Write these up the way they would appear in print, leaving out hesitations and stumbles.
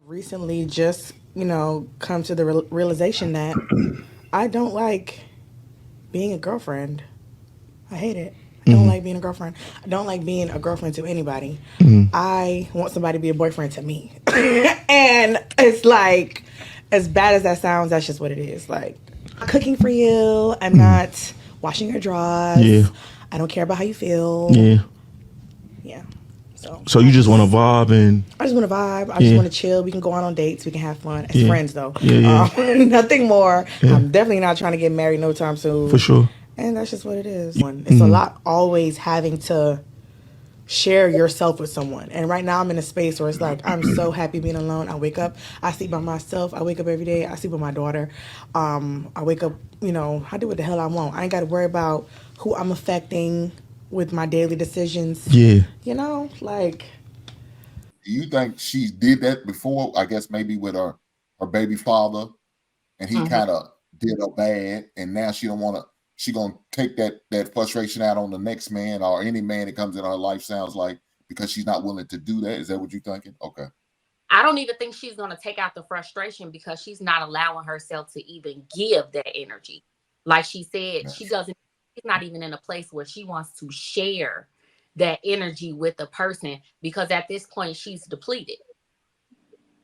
recently just, come to the realization that I don't like being a girlfriend. I hate it. I don't Mm-hmm. like being a girlfriend. I don't like being a girlfriend to anybody. Mm-hmm. I want somebody to be a boyfriend to me. And it's like, as bad as that sounds, that's just what it is. Like, cooking for you. I'm Mm-hmm. not washing your Yeah. drawers. I don't care about how you feel. Yeah. Yeah. So So you just want to vibe and I just want to vibe. I just yeah. want to chill. We can go out on dates. We can have fun as Yeah. friends, though. Yeah. Yeah. Nothing more. Yeah. I'm definitely not trying to get married no time For soon. sure. And that's just what it is. It's a Mm-hmm. lot always having to share yourself with someone. And right now I'm in a space where it's like I'm so happy being alone. I wake up, I sleep by myself. I wake up every day. I sleep with my daughter. I wake up, I do what the hell I want. I ain't got to worry about who I'm affecting with my daily decisions. Yeah. Like Do you think she did that before? I guess maybe with her baby father, and he Mhm. kind of did her bad, and now she don't want to. She gonna take that frustration out on the next man or any man that comes in her life. Sounds like because she's not willing to do that. Is that what you're thinking? Okay. I don't even think she's going to take out the frustration because she's not allowing herself to even give that energy. Like she said, Gotcha. she's not even in a place where she wants to share that energy with the person because at this point she's depleted.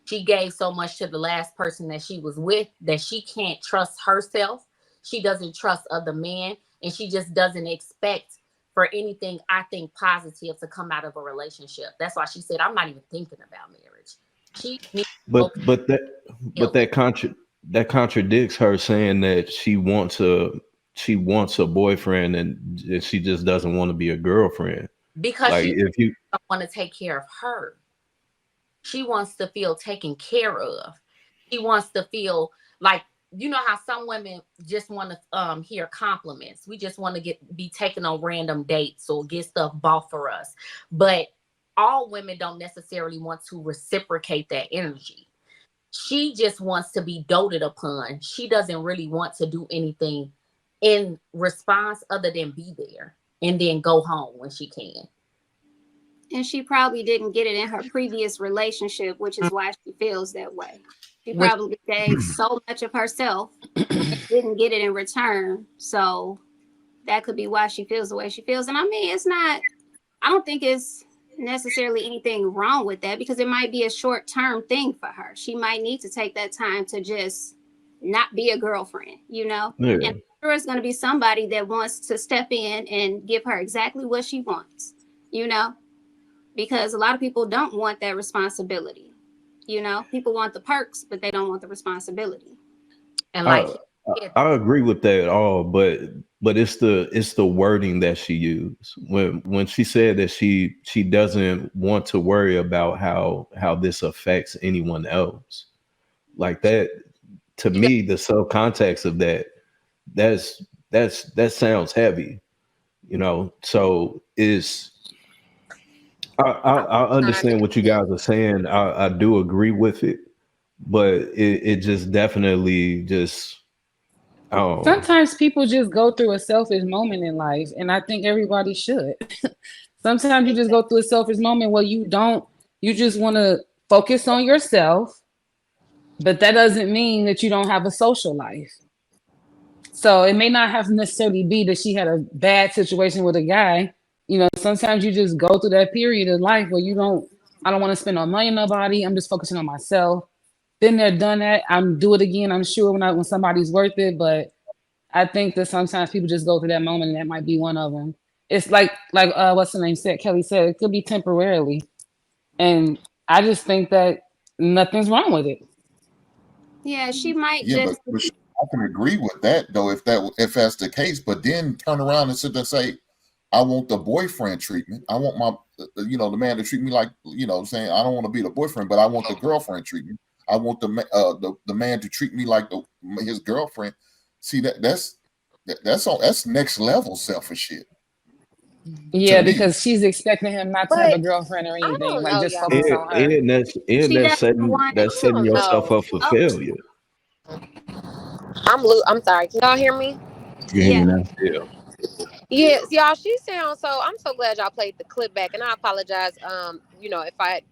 She gave so much to the last person that she was with that she can't trust herself. She doesn't trust other men, and she just doesn't expect for anything, I think, positive to come out of a relationship. That's why she said, I'm not even thinking about marriage. She needs to But focus but that on but healing that contradicts her saying that she wants a boyfriend and she just doesn't want to be a girlfriend. because Like she if you don't want to take care of her. She wants to feel taken care of. She wants to feel like, you know how some women just want to hear compliments. We just want to be taken on random dates or get stuff bought for us. But all women don't necessarily want to reciprocate that energy. She just wants to be doted upon. She doesn't really want to do anything in response other than be there and then go home when she can. And she probably didn't get it in her previous relationship, which is why she feels that way. She Which probably gave so much of herself and didn't get it in return. So that could be why she feels the way she feels. And I mean, it's not, I don't think it's necessarily anything wrong with that because it might be a short term thing for her. She might need to take that time to just not be a girlfriend, you know? And yeah. I'm sure it's going to be somebody that wants to step in and give her exactly what she wants, you know? Because a lot of people don't want that responsibility. You know, people want the perks, but they don't want the responsibility. and like I he said, I agree with that all, but it's the wording that she used when she said that she doesn't want to worry about how this affects anyone else. Like that to she does, me, the sub context of that sounds heavy, So I understand what you guys are saying. I do agree with it, but it just definitely just oh Sometimes people just go through a selfish moment in life, and I think everybody should. Sometimes you just go through a selfish moment where you just want to focus on yourself, but that doesn't mean that you don't have a social life. So it may not have necessarily be that she had a bad situation with a guy. Sometimes you just go through that period of life where I don't want to spend no money on nobody. I'm just focusing on myself. Been there, done that. I'm do it again. I'm sure when somebody's worth it, but I think that sometimes people just go through that moment, and that might be one of them. It's like what's the name said? Kelly said it could be temporarily, and I just think that nothing's wrong with it. Yeah, she might Yeah, just, I can agree with that though if that's the case. But then turn around and sit there and say, I want the boyfriend treatment. I want my the man to treat me like saying I don't want to be the boyfriend, but I want the girlfriend treatment. I want the man to treat me like his girlfriend. See that's next level selfish shit to Yeah, me. because she's expecting him not to have a But girlfriend or I anything. don't Like know, just focus y'all. and, on her. and that's and she that's doesn't setting want that's I setting don't yourself know. up for oh failure. I'm sorry. Can y'all hear me? yeah. Yeah. Yes, y'all. She sounds so. I'm so glad y'all played the clip back, and I apologize.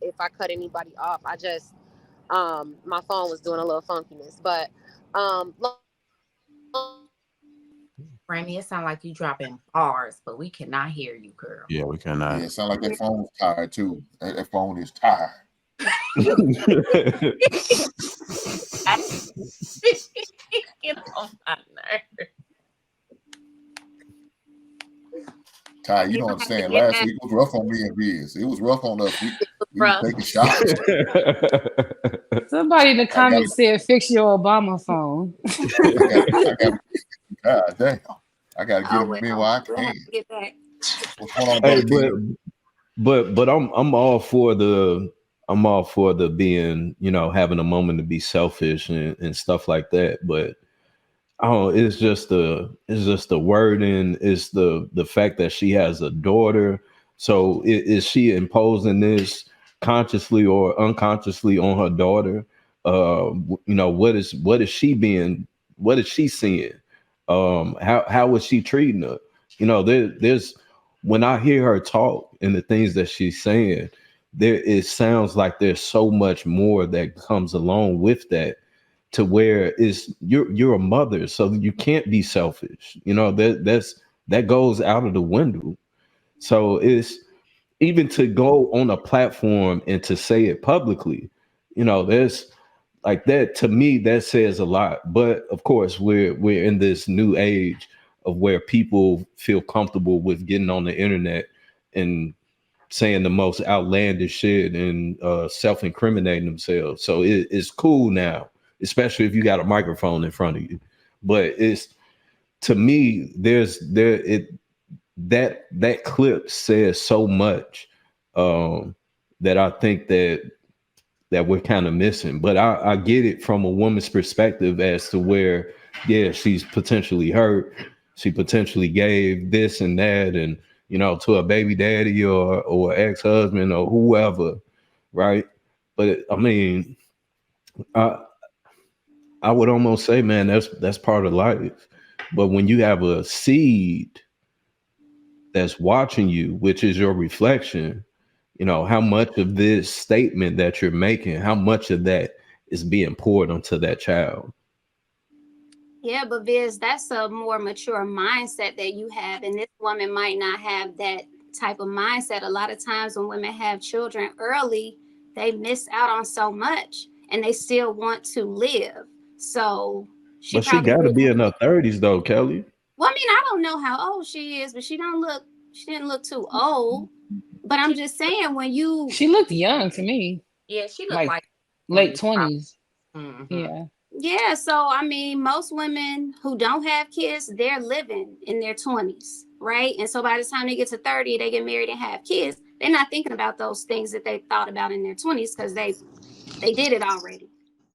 If I cut anybody off, My phone was doing a little funkiness, but Franny, it sounds like you dropping bars, but we cannot hear you, girl. Yeah, we cannot. Yeah, it sounds like that phone is tired too. That phone is tired. Get on my nerves. Ty, you You don't don't have to understand. get Last that. week was rough on me and Biz. It was rough on us. We Rough. were taking shots. Somebody in the comments said, "Fix your Obama phone." God damn. I got to get Oh, him in while I we'll have can. to get that. What's going on, Hey, brother King? but I'm all for the being, having a moment to be selfish and stuff like that. But it's just the wording, it's the fact that she has a daughter. So is she imposing this consciously or unconsciously on her daughter? What is she seeing? How is she treating her? There's when I hear her talk and the things that she's saying, it sounds like there's so much more that comes along with that, to where you're a mother, so you can't be selfish. That goes out of the window. So it's even to go on a platform and to say it publicly, there's like that. To me, that says a lot. But of course, we're in this new age of where people feel comfortable with getting on the internet and saying the most outlandish shit and self-incriminating themselves. So it's cool now, especially if you got a microphone in front of you. But it's, to me, that clip says so much that I think that we're kind of missing. But I get it from a woman's perspective as to where, yeah, she's potentially hurt. She potentially gave this and that, and to a baby daddy or ex-husband or whoever, right? But I mean, I would almost say, man, that's part of life. But when you have a seed that's watching you, which is your reflection, how much of this statement that you're making, how much of that is being poured onto that child? Yeah, but Viz, that's a more mature mindset that you have, and this woman might not have that type of mindset. A lot of times when women have children early, they miss out on so much, and they still want to live. So But she got to be in her 30s, though, Kelly. Well, I mean, I don't know how old she is, but she didn't look too old. But I'm just saying, she looked young to me. Yeah, she looked like late 20s. Mm-hmm. Yeah. So I mean, most women who don't have kids, they're living in their 20s, right? And so by the time they get to 30, they get married and have kids. They're not thinking about those things that they thought about in their 20s because they did it already.